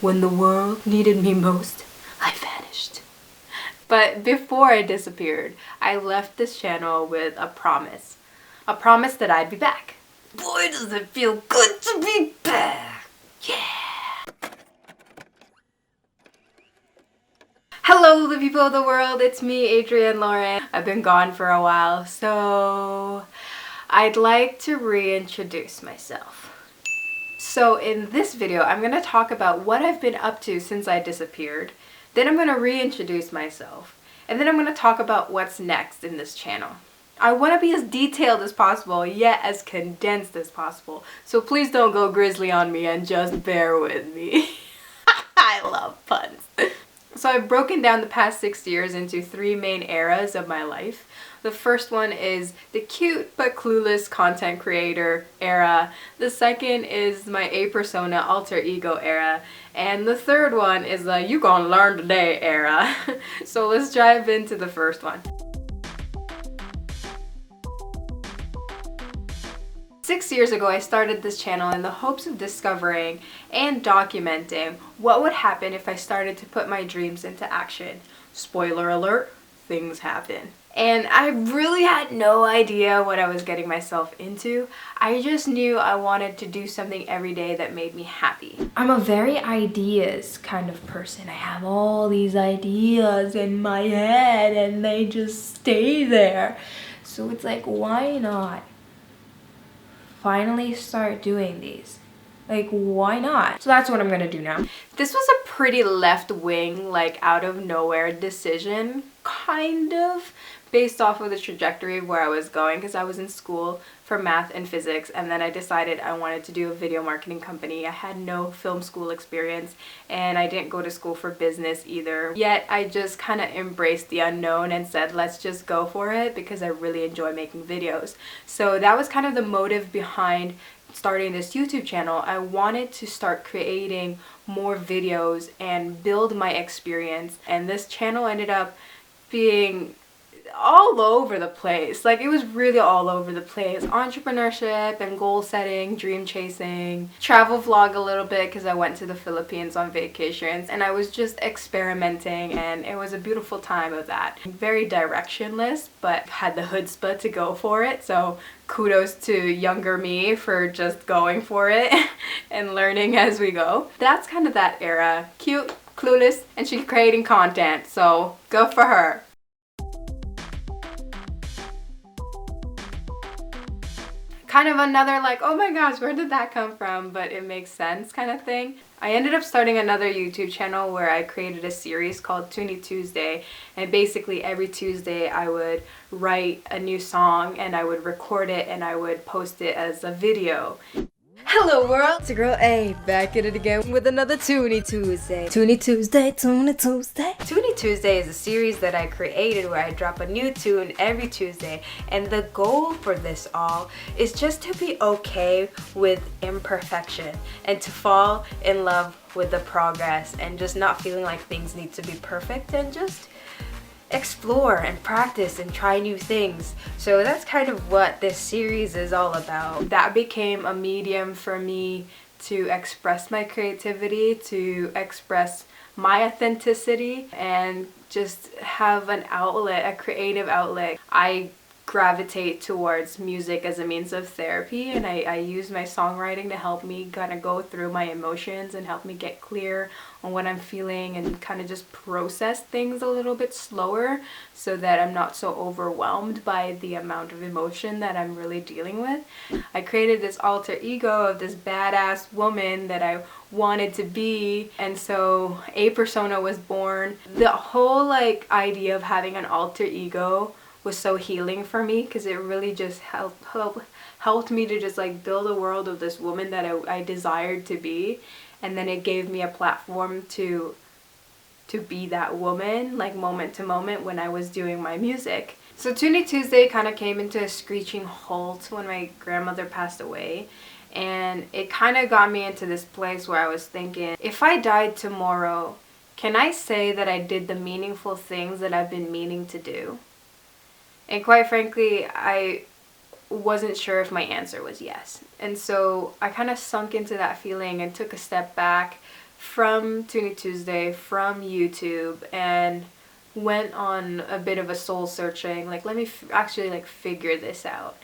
When the world needed me most, I vanished. But before I disappeared, I left this channel with a promise. A promise that I'd be back. Boy, does it feel good to be back. Yeah. Hello, the people of the world. It's me, Adrienne Lloren. I've been gone for a while, so I'd like to reintroduce myself. So in this video, I'm going to talk about what I've been up to since I disappeared. Then I'm going to reintroduce myself. And then I'm going to talk about what's next in this channel. I want to be as detailed as possible, yet as condensed as possible. So please don't go grizzly on me and just bear with me. I love puns. So I've broken down the past 6 years into 3 main eras of my life. The first one is the cute but clueless content creator era. The second is my A-persona alter ego era. And the third one is the you gonna learn today era. So let's dive into the first one. 6 years ago, I started this channel in the hopes of discovering and documenting what would happen if I started to put my dreams into action. Spoiler alert, things happen. And I really had no idea what I was getting myself into. I just knew I wanted to do something every day that made me happy. I'm a very ideas kind of person. I have all these ideas in my head and they just stay there. So it's like, why not finally start doing these? Like, why not? So that's what I'm gonna do now. This was a pretty left-wing, like out of nowhere decision, kind of, based off of the trajectory of where I was going, because I was in school for math and physics, and then I decided I wanted to do a video marketing company. I had no film school experience, and I didn't go to school for business either. Yet I just kind of embraced the unknown and said, let's just go for it, because I really enjoy making videos. So that was kind of the motive behind starting this YouTube channel. I wanted to start creating more videos and build my experience, and this channel ended up being all over the place. Like, it was really all over the place. Entrepreneurship and goal setting, dream chasing, travel vlog a little bit because I went to the Philippines on vacations, and I was just experimenting, and it was a beautiful time of that. Very directionless, but had the chutzpah to go for it. So kudos to younger me for just going for it and learning as we go. That's kind of that era. Cute, clueless, and she's creating content, so go for her. Kind of another like, oh my gosh, where did that come from? But it makes sense kind of thing. I ended up starting another YouTube channel where I created a series called Tuesday, and basically every Tuesday I would write a new song and I would record it and I would post it as a video. Hello world, it's your girl A, back at it again with another Toonie Tuesday. Toonie Tuesday, Toonie Tuesday. Toonie Tuesday is a series that I created where I drop a new tune every Tuesday, and the goal for this all is just to be okay with imperfection and to fall in love with the progress and just not feeling like things need to be perfect and just explore and practice and try new things. So that's kind of what this series is all about. That became a medium for me to express my creativity, to express my authenticity, and just have an outlet, a creative outlet. I gravitate towards music as a means of therapy, and I use my songwriting to help me kind of go through my emotions and help me get clear on what I'm feeling and kind of just process things a little bit slower so that I'm not so overwhelmed by the amount of emotion that I'm really dealing with. I created this alter ego of this badass woman that I wanted to be, and so A-persona was born. The whole like idea of having an alter ego was so healing for me because it really just helped me to just like build a world of this woman that I desired to be, and then it gave me a platform to be that woman, like moment to moment when I was doing my music. So Toonie Tuesday kind of came into a screeching halt when my grandmother passed away, and it kind of got me into this place where I was thinking, if I died tomorrow, can I say that I did the meaningful things that I've been meaning to do? And quite frankly, I wasn't sure if my answer was yes. And so I kind of sunk into that feeling and took a step back, from Toonie Tuesday, from YouTube, and went on a bit of a soul searching, like let me actually like figure this out.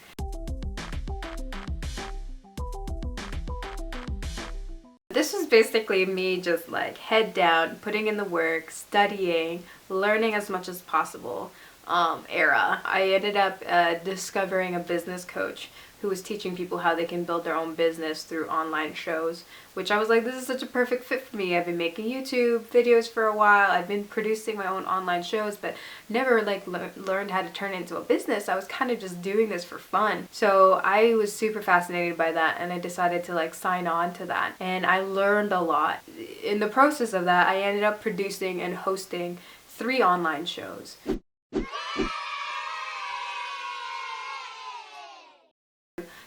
This was basically me just like head down, putting in the work, studying, learning as much as possible era. I ended up discovering a business coach who was teaching people how they can build their own business through online shows, which I was like, this is such a perfect fit for me. I've been making YouTube videos for a while. I've been producing my own online shows, but never like learned how to turn it into a business. I was kind of just doing this for fun. So I was super fascinated by that, and I decided to like sign on to that. And I learned a lot. In the process of that, I ended up producing and hosting 3 online shows.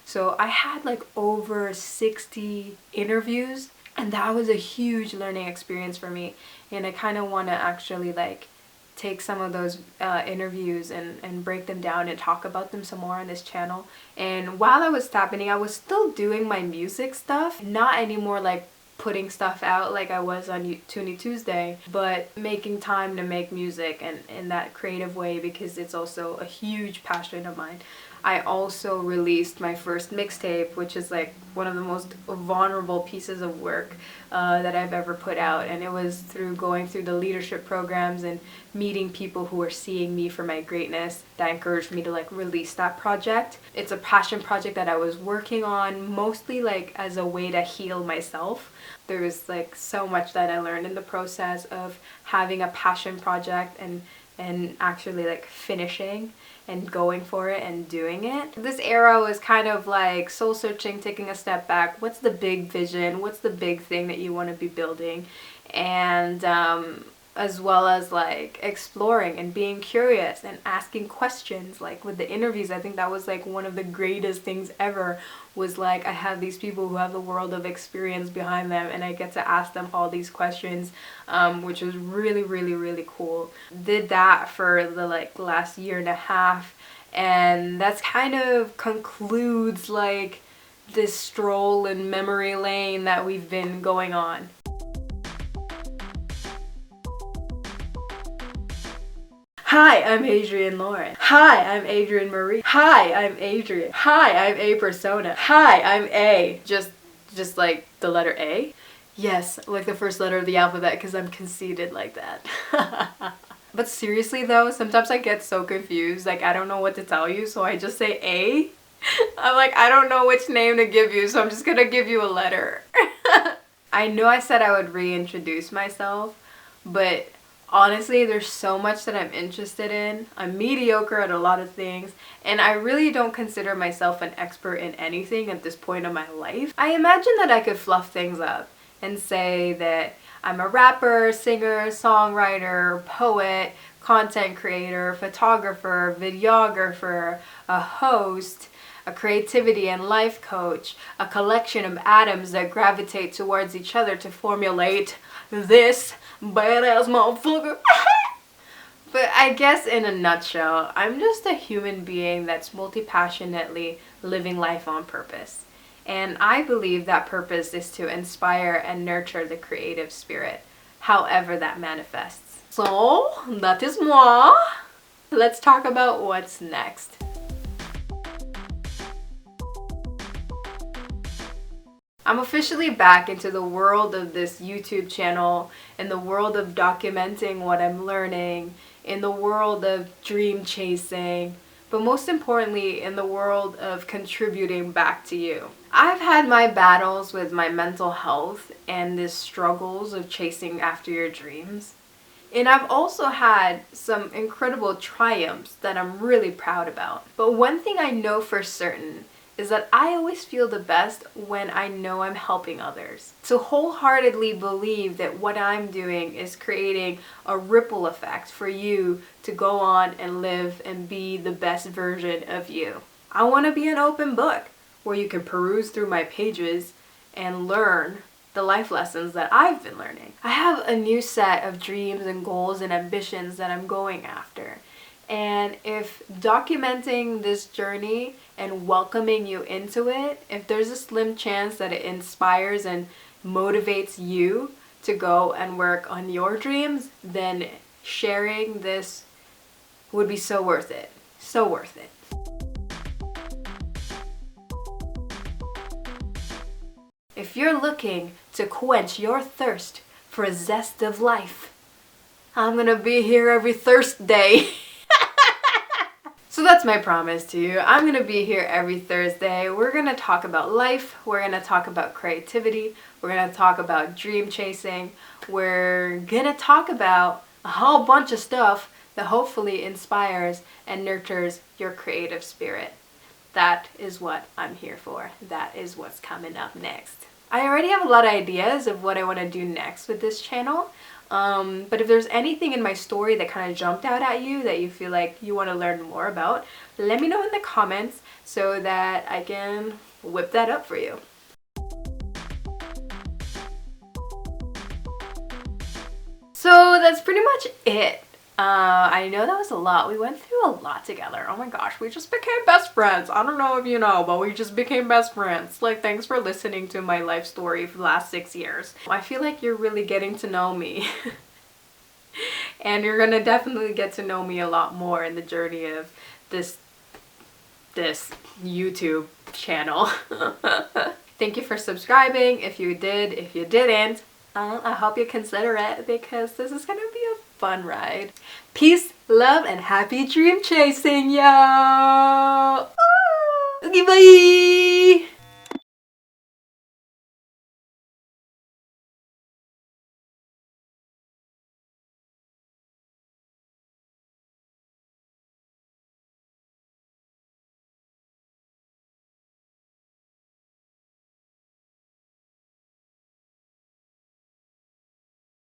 So I had like over 60 interviews, and that was a huge learning experience for me. And I kind of want to actually like take some of those interviews and break them down and talk about them some more on this channel. And while I was happening, I was still doing my music stuff, not anymore like putting stuff out like I was on Toonie Tuesday, but making time to make music and in that creative way, because it's also a huge passion of mine. I also released my first mixtape, which is like one of the most vulnerable pieces of work that I've ever put out, and it was through going through the leadership programs and meeting people who are seeing me for my greatness that encouraged me to like release that project. It's a passion project that I was working on mostly like as a way to heal myself. There was like so much that I learned in the process of having a passion project and actually like finishing and going for it and doing it. This era was kind of like soul searching, taking a step back. What's the big vision? What's the big thing that you want to be building? And as well as like exploring and being curious and asking questions. Like with the interviews, I think that was like one of the greatest things ever, was like I have these people who have the world of experience behind them, and I get to ask them all these questions, which was really, really, really cool. Did that for the like last year and a half, and that's kind of concludes like this stroll in memory lane that we've been going on. Hi, I'm Adrienne Lloren. Hi, I'm Adrienne Marie. Hi, I'm Adrienne. Hi, I'm A Persona. Hi, I'm A. Just like the letter A? Yes, like the first letter of the alphabet, because I'm conceited like that. But seriously though, sometimes I get so confused, like I don't know what to tell you, so I just say A. I'm like, I don't know which name to give you, so I'm just gonna give you a letter. I know I said I would reintroduce myself, but honestly, there's so much that I'm interested in. I'm mediocre at a lot of things, and I really don't consider myself an expert in anything at this point in my life. I imagine that I could fluff things up and say that I'm a rapper, singer, songwriter, poet, content creator, photographer, videographer, a host, a creativity and life coach, a collection of atoms that gravitate towards each other to formulate this badass motherfucker. But I guess in a nutshell, I'm just a human being that's multi-passionately living life on purpose. And I believe that purpose is to inspire and nurture the creative spirit, however that manifests. So, that is moi. Let's talk about what's next. I'm officially back into the world of this YouTube channel, in the world of documenting what I'm learning, in the world of dream chasing, but most importantly in the world of contributing back to you. I've had my battles with my mental health and the struggles of chasing after your dreams. And I've also had some incredible triumphs that I'm really proud about. But one thing I know for certain is that I always feel the best when I know I'm helping others. So wholeheartedly believe that what I'm doing is creating a ripple effect for you to go on and live and be the best version of you. I want to be an open book where you can peruse through my pages and learn the life lessons that I've been learning. I have a new set of dreams and goals and ambitions that I'm going after. And if documenting this journey and welcoming you into it, if there's a slim chance that it inspires and motivates you to go and work on your dreams, then sharing this would be so worth it. So worth it. If you're looking to quench your thirst for a zest of life, I'm gonna be here every Thursday. So that's my promise to you. I'm gonna be here every Thursday. We're gonna talk about life. We're gonna talk about creativity. We're gonna talk about dream chasing. We're gonna talk about a whole bunch of stuff that hopefully inspires and nurtures your creative spirit. That is what I'm here for. That is what's coming up next. I already have a lot of ideas of what I want to do next with this channel. But if there's anything in my story that kind of jumped out at you that you feel like you want to learn more about, let me know in the comments so that I can whip that up for you. So that's pretty much it. I know that was a lot. We went through a lot together. Oh my gosh, we just became best friends. I don't know if you know, but we just became best friends. Like, thanks for listening to my life story for the last 6 years. I feel like you're really getting to know me. And you're gonna definitely get to know me a lot more in the journey of this YouTube channel. Thank you for subscribing. If you did, if you didn't, I hope you consider it, because this is gonna be a fun ride. Peace, love, and happy dream chasing, yo! Okay, bye!